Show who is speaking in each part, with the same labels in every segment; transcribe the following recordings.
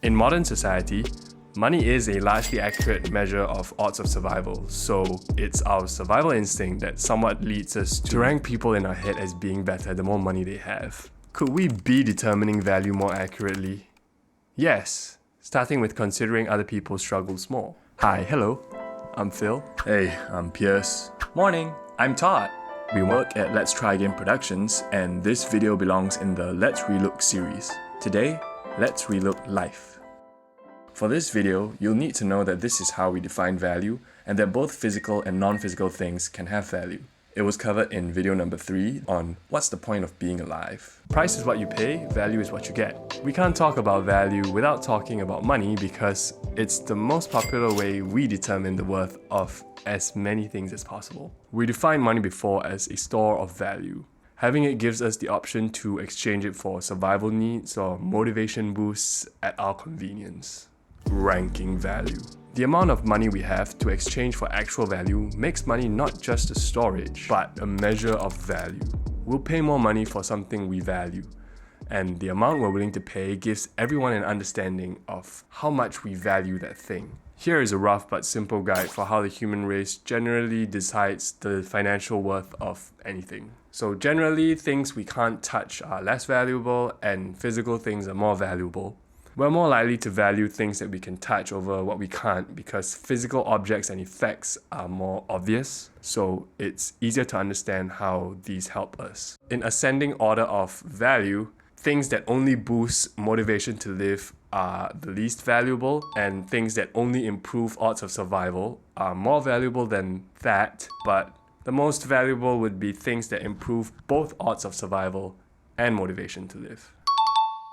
Speaker 1: In modern society, money is a largely accurate measure of odds of survival, so it's our survival instinct that somewhat leads us to rank people in our head as being better the more money they have. Could we be determining value more accurately? Yes, starting with considering other people's struggles more. Hi, hello, I'm Phil.
Speaker 2: Hey, I'm Pierce.
Speaker 1: Morning, I'm Todd.
Speaker 2: We work at Let's Try Again Productions, and this video belongs in the Let's Relook series. Today, let's relook life. For this video, you'll need to know that this is how we define value, and that both physical and non-physical things can have value. It was covered in video number 3 on what's the point of being alive.
Speaker 1: Price is what you pay, value is what you get. We can't talk about value without talking about money because it's the most popular way we determine the worth of as many things as possible. We defined money before as a store of value. Having it gives us the option to exchange it for survival needs or motivation boosts at our convenience. Ranking value. The amount of money we have to exchange for actual value makes money not just a storage, but a measure of value. We'll pay more money for something we value, and the amount we're willing to pay gives everyone an understanding of how much we value that thing. Here is a rough but simple guide for how the human race generally decides the financial worth of anything. So generally, things we can't touch are less valuable and physical things are more valuable. We're more likely to value things that we can touch over what we can't because physical objects and effects are more obvious, so it's easier to understand how these help us. In ascending order of value, things that only boost motivation to live are the least valuable, and things that only improve odds of survival are more valuable than that, but the most valuable would be things that improve both odds of survival and motivation to live.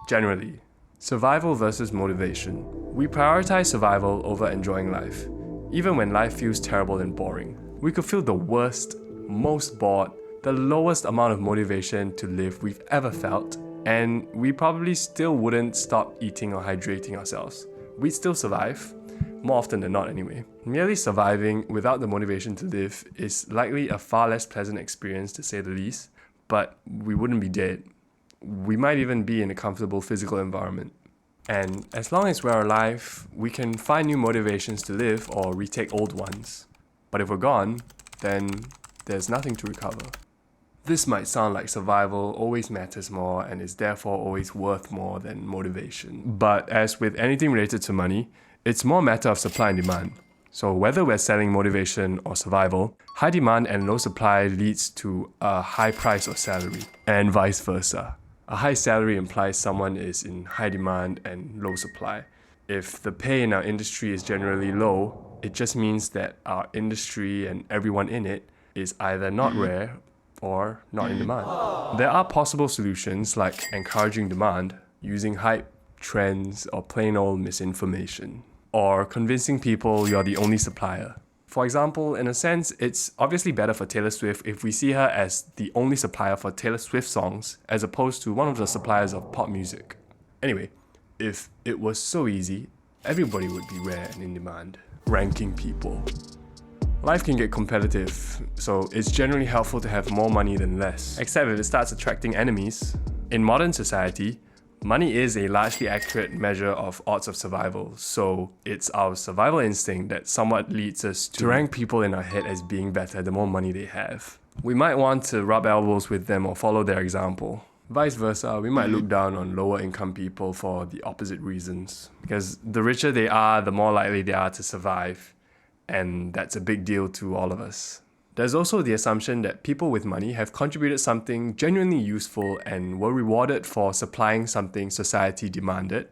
Speaker 1: Generally, survival versus motivation. We prioritize survival over enjoying life, even when life feels terrible and boring. We could feel the worst, most bored, the lowest amount of motivation to live we've ever felt, and we probably still wouldn't stop eating or hydrating ourselves. We'd still survive, more often than not anyway. Merely surviving without the motivation to live is likely a far less pleasant experience to say the least, but we wouldn't be dead. We might even be in a comfortable physical environment. And as long as we're alive, we can find new motivations to live or retake old ones. But if we're gone, then there's nothing to recover. This might sound like survival always matters more and is therefore always worth more than motivation. But as with anything related to money, it's more a matter of supply and demand. So whether we're selling motivation or survival, high demand and low supply leads to a high price or salary, and vice versa. A high salary implies someone is in high demand and low supply. If the pay in our industry is generally low, it just means that our industry and everyone in it is either not rare or not in demand. There are possible solutions like encouraging demand, using hype, trends, or plain old misinformation, or convincing people you're the only supplier. For example, in a sense, it's obviously better for Taylor Swift if we see her as the only supplier for Taylor Swift songs as opposed to one of the suppliers of pop music. Anyway, if it was so easy, everybody would be rare and in demand. Ranking people. Life can get competitive, so it's generally helpful to have more money than less, except if it starts attracting enemies. In modern society, money is a largely accurate measure of odds of survival, so it's our survival instinct that somewhat leads us to rank people in our head as being better the more money they have. We might want to rub elbows with them or follow their example. Vice versa, we might look down on lower income people for the opposite reasons, because the richer they are, the more likely they are to survive. And that's a big deal to all of us. There's also the assumption that people with money have contributed something genuinely useful and were rewarded for supplying something society demanded.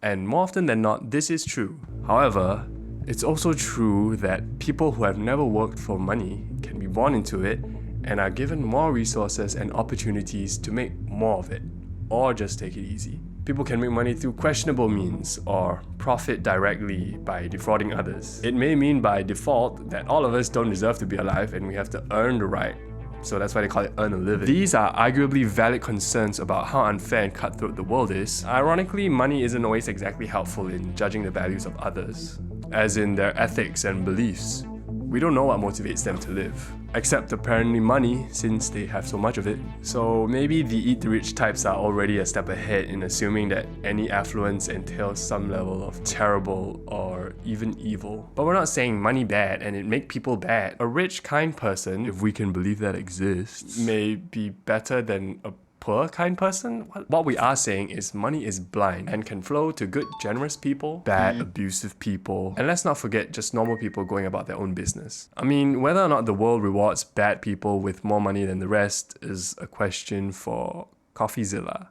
Speaker 1: And more often than not, this is true. However, it's also true that people who have never worked for money can be born into it and are given more resources and opportunities to make more of it, or just take it easy. People can make money through questionable means or profit directly by defrauding others. It may mean by default that all of us don't deserve to be alive and we have to earn the right. So that's why they call it earn a living. These are arguably valid concerns about how unfair and cutthroat the world is. Ironically, money isn't always exactly helpful in judging the values of others, as in their ethics and beliefs. We don't know what motivates them to live, except apparently money, since they have so much of it. So maybe the eat the rich types are already a step ahead in assuming that any affluence entails some level of terrible or even evil. But we're not saying money bad and it make people bad. A rich, kind person, if we can believe that exists, may be better than a poor, kind person. What we are saying is money is blind and can flow to good, generous people, bad, abusive people, and let's not forget just normal people going about their own business. I mean, whether or not the world rewards bad people with more money than the rest is a question for CoffeeZilla.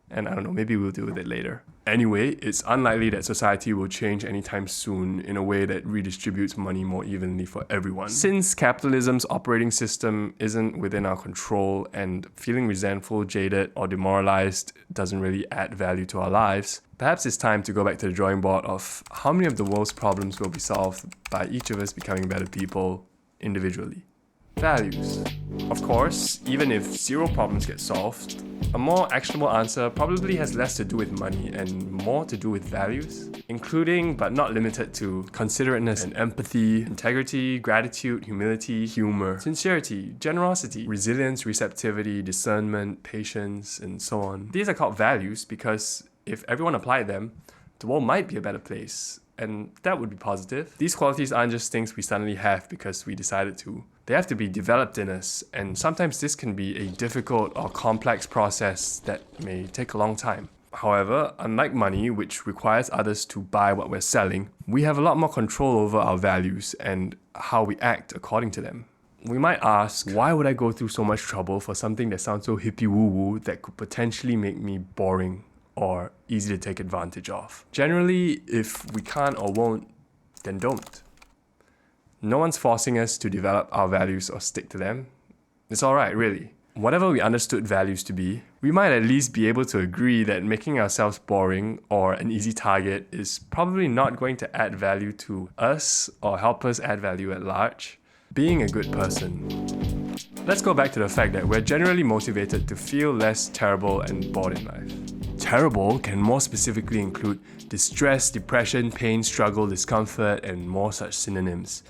Speaker 1: And I don't know, maybe we'll deal with it later. Anyway, it's unlikely that society will change anytime soon in a way that redistributes money more evenly for everyone. Since capitalism's operating system isn't within our control and feeling resentful, jaded, or demoralized doesn't really add value to our lives, perhaps it's time to go back to the drawing board of how many of the world's problems will be solved by each of us becoming better people individually. Values. Of course, even if zero problems get solved, a more actionable answer probably has less to do with money and more to do with values, including but not limited to considerateness and empathy, integrity, gratitude, humility, humor, sincerity, generosity, resilience, receptivity, discernment, patience, and so on. These are called values because if everyone applied them, the world might be a better place, and that would be positive. These qualities aren't just things we suddenly have because we decided to. They have to be developed in us, and sometimes this can be a difficult or complex process that may take a long time. However, unlike money, which requires others to buy what we're selling, we have a lot more control over our values and how we act according to them. We might ask, why would I go through so much trouble for something that sounds so hippie woo-woo that could potentially make me boring or easy to take advantage of? Generally, if we can't or won't, then don't. No one's forcing us to develop our values or stick to them. It's alright, really. Whatever we understood values to be, we might at least be able to agree that making ourselves boring or an easy target is probably not going to add value to us or help us add value at large. Being a good person. Let's go back to the fact that we're generally motivated to feel less terrible and bored in life. Terrible can more specifically include distress, depression, pain, struggle, discomfort, and more such synonyms.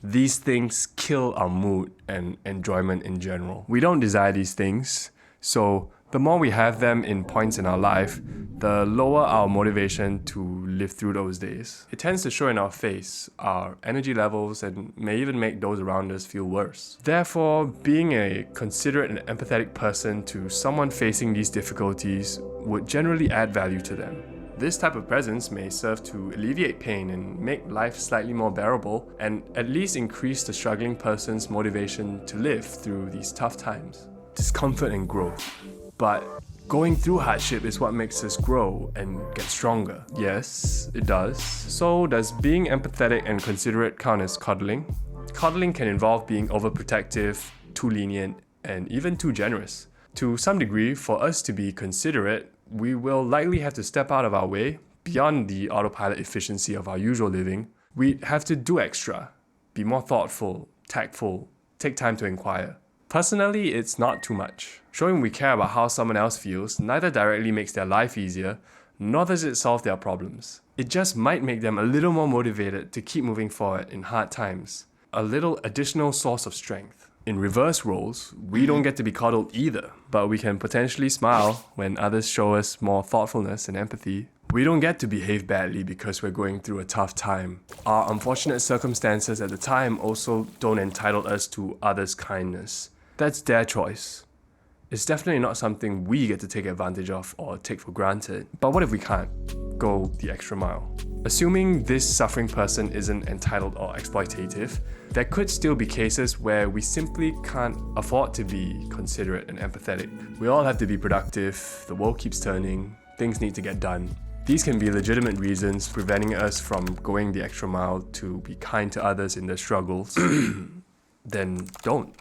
Speaker 1: These things kill our mood and enjoyment in general. We don't desire these things, so the more we have them in points in our life, the lower our motivation to live through those days. It tends to show in our face, our energy levels, and may even make those around us feel worse. Therefore, being a considerate and empathetic person to someone facing these difficulties would generally add value to them. This type of presence may serve to alleviate pain and make life slightly more bearable, and at least increase the struggling person's motivation to live through these tough times. Discomfort and growth. But going through hardship is what makes us grow and get stronger. Yes, it does. So does being empathetic and considerate count as coddling? Coddling can involve being overprotective, too lenient, and even too generous. To some degree, for us to be considerate, we will likely have to step out of our way, beyond the autopilot efficiency of our usual living. We have to do extra, be more thoughtful, tactful, take time to inquire. Personally, it's not too much. Showing we care about how someone else feels neither directly makes their life easier, nor does it solve their problems. It just might make them a little more motivated to keep moving forward in hard times. A little additional source of strength. In reverse roles, we don't get to be coddled either, but we can potentially smile when others show us more thoughtfulness and empathy. We don't get to behave badly because we're going through a tough time. Our unfortunate circumstances at the time also don't entitle us to others' kindness. That's their choice. It's definitely not something we get to take advantage of or take for granted. But what if we can't go the extra mile? Assuming this suffering person isn't entitled or exploitative, there could still be cases where we simply can't afford to be considerate and empathetic. We all have to be productive, the world keeps turning, things need to get done. These can be legitimate reasons preventing us from going the extra mile to be kind to others in their struggles. Then don't.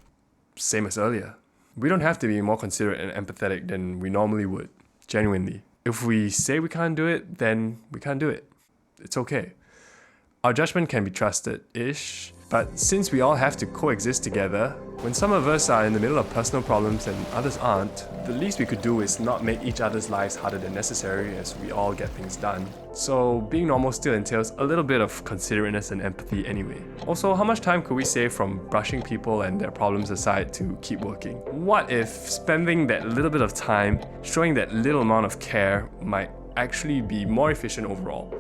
Speaker 1: Same as earlier. We don't have to be more considerate and empathetic than we normally would, genuinely. If we say we can't do it, then we can't do it. It's okay. Our judgment can be trusted-ish, But since we all have to coexist together, when some of us are in the middle of personal problems and others aren't, the least we could do is not make each other's lives harder than necessary as we all get things done. So being normal still entails a little bit of considerateness and empathy anyway. Also, how much time could we save from brushing people and their problems aside to keep working? What if spending that little bit of time, showing that little amount of care might actually be more efficient overall?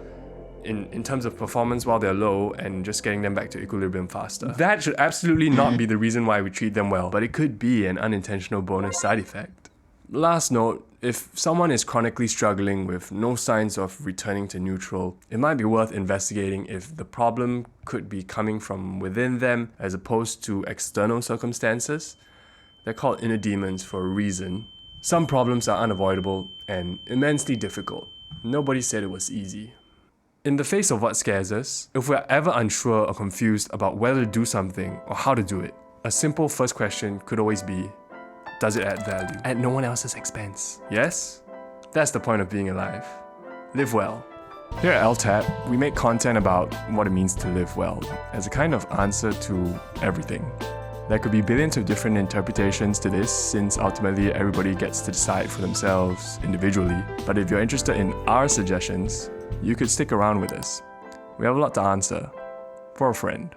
Speaker 1: In terms of performance while they're low and just getting them back to equilibrium faster. That should absolutely not be the reason why we treat them well, but it could be an unintentional bonus side effect. Last note, if someone is chronically struggling with no signs of returning to neutral, it might be worth investigating if the problem could be coming from within them as opposed to external circumstances. They're called inner demons for a reason. Some problems are unavoidable and immensely difficult. Nobody said it was easy. In the face of what scares us, if we're ever unsure or confused about whether to do something or how to do it, a simple first question could always be, does it add value? At no one else's expense. Yes? That's the point of being alive. Live well. Here at LTAp, we make content about what it means to live well as a kind of answer to everything. There could be billions of different interpretations to this since ultimately everybody gets to decide for themselves individually. But if you're interested in our suggestions, you could stick around with us. We have a lot to answer. For a friend.